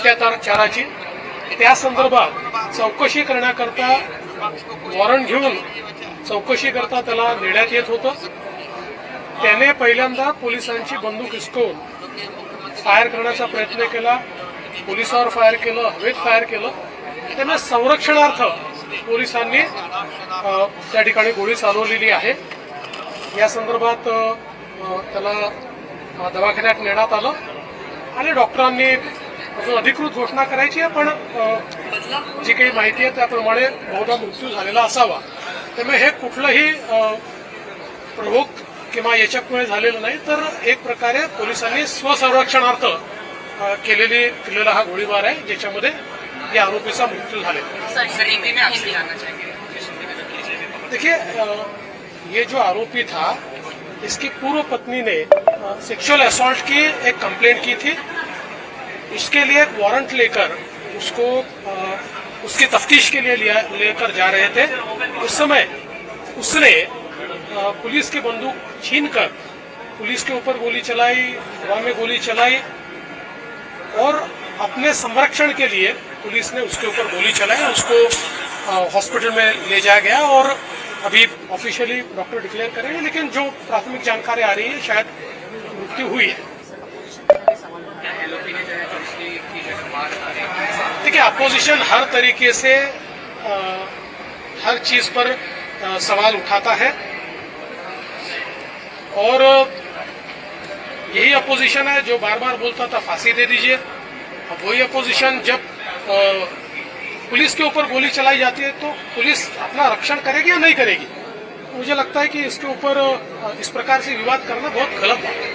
अत्याचाराची त्या संदर्भात चौकशी करण्याकरता वॉरंट घेऊन चौकशी करता त्याला नेण्यात येत होतं। त्याने पहिल्यांदा पोलिसांची बंदूक हिसकावून फायर करण्याचा प्रयत्न केला, पोलिसावर फायर केलं, हवेत फायर केलं। त्यामुळे संरक्षणार्थ पोलिसांनी त्या ठिकाणी गोळी चालवलेली आहे। या संदर्भात त्याला दवाखान्यात नेण्यात आलं आणि डॉक्टरांनी अजून अधिकृत घोषणा करायची आहे, पण जी काही माहिती आहे त्याप्रमाणे बहुधा मृत्यू झालेला असावा। त्यामुळे हे कुठलंही प्रभोग किंवा याच्यामुळे झालेलं नाही, तर एक प्रकारे पोलिसांनी स्वसंरक्षणार्थ केलेला हा गोळीबार आहे, ज्याच्यामध्ये या आरोपीचा मृत्यू झालेला। देखिए, ये जो आरोपी था इसकी पूर्व पत्नी ने सेक्सुअल असॉल्ट की एक कंप्लेंट की थी। इसके लिए एक वारंट लेकर उसको उसकी तफ्तीश के लिए लेकर जा रहे थे। उस समय उसने पुलिस की बंदूक छीनकर पुलिस के ऊपर गोली चलाई, हवा में गोली चलाई और अपने संरक्षण के लिए पुलिस ने उसके ऊपर गोली चलाई। उसको हॉस्पिटल में ले जाया गया और अभी ऑफिशियली डॉक्टर डिक्लेयर करेंगे, लेकिन जो प्राथमिक जानकारी आ रही है शायद मृत्यु हुई है। देखिए, अपोजिशन हर तरीके से हर चीज पर सवाल उठाता है और यही अपोजिशन है जो बार बार बोलता था फांसी दे दीजिए। अब वही अपोजिशन जब पुलिस के ऊपर गोली चलाई जाती है तो पुलिस अपना रक्षण करेगी या नहीं करेगी। मुझे लगता है कि इसके ऊपर इस प्रकार से विवाद करना बहुत गलत बात है।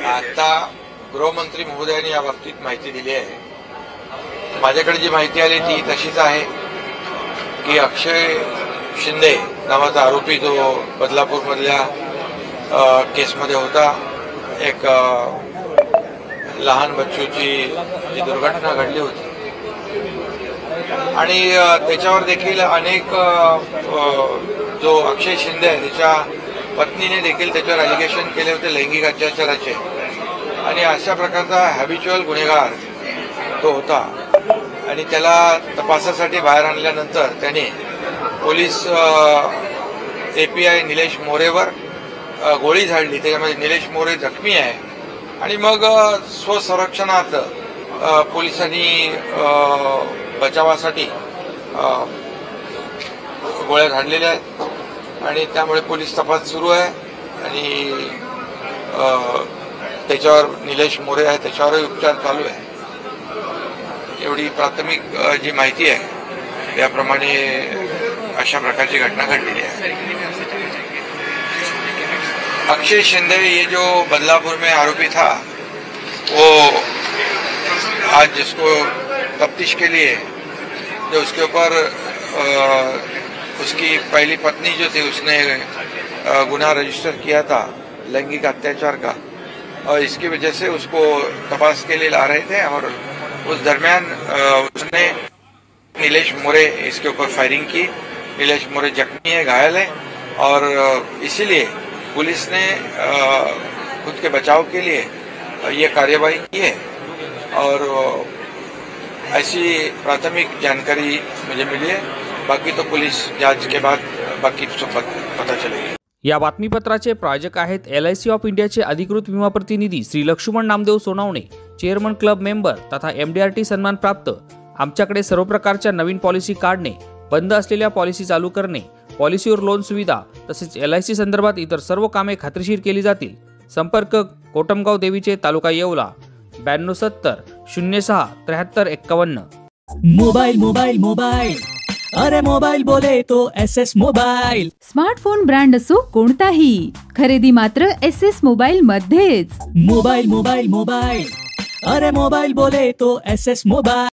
आता गृहमंत्री महोदयांनी या बाबतीत माहिती दिली आहे। माझ्याकडे जी माहिती आली ती तशीच आहे की अक्षय शिंदे नावाचा आरोपी जो बदलापूर मधल्या केसमध्ये होता, एक लहान बच्चूची जी दुर्घटना घडली होती आणि त्याच्यावर देखील अनेक जो अक्षय शिंदे आहे त्याच्या पत्नीने देखील त्याच्यावर अलिगेशन केले होते लैंगिक अत्याचाराचे आणि अशा प्रकारचा हॅबिच्युअल गुन्हेगार तो होता आणि त्याला तपासासाठी बाहेर आणल्यानंतर त्याने पोलीस एपीआय निलेश मोरेवर गोळी झाडली। त्याच्यामध्ये निलेश मोरे जखमी आहे आणि मग स्वसंरक्षणार्थ पोलिसांनी बचावासाठी गोळ्या झाडलेल्या आहेत आणि त्यामुळे पोलीस तपास सुरू आहे आणि त्याच्यावर निलेश मोरे आहे त्याच्यावरही उपचार चालू आहे। एवढी प्राथमिक जी माहिती आहे त्याप्रमाणे अशा प्रकारची घटना घडलेली आहे। अक्षय शिंदे ये जो बदलापुर में आरोपी था वो आज जिसको तफ्तीश के लिए जो उसके ऊपर उसकी पहली पत्नी जो थी उसने गुनाह रजिस्टर किया था लैंगिक अत्याचार का और इसकी वजह से उसको तपास के लिए ला रहे थे और उस दरमियान उसने निलेश मोरे इसके ऊपर फायरिंग की। निलेश मोरे जख्मी है, घायल है और इसीलिए पुलिस ने खुद के बचाव के लिए ये कार्यवाही की है और ऐसी प्राथमिक जानकारी मुझे मिली है। बाकी तो पुलिस जांच के बाद बाकी सब पता चलेगी। या बातमीपत्राचे प्रायोजक आहेत LIC ऑफ इंडियाचे अधिकृत विमा प्रतिनिधी Shri Laxman Namdev Sonawane, chairman club member तथा MDRT सन्मान प्राप्त। आमच्याकडे सर्व प्रकारच्या नवीन पॉलिसी काढणे, बंद असलेल्या पॉलिसी चालू करणे, पॉलिसीवर लोन सुविधा तसेच LIC संदर्भात इतर सर्व कामे खात्रीशीर केली जातील। संपर्क कोटमगाव देवीचे, तालुका येवला, 9270 06 73 51। मोबाइल मोबाइल मोबाइल, अरे मोबाइल बोले तो SS मोबाइल। स्मार्टफोन ब्रँड असो कोणताही, खरेदी मात्र SS मोबाइल मध्येच। मोबाइल मोबाइल मोबाइल, अरे मोबाइल बोले तो SS मोबाइल।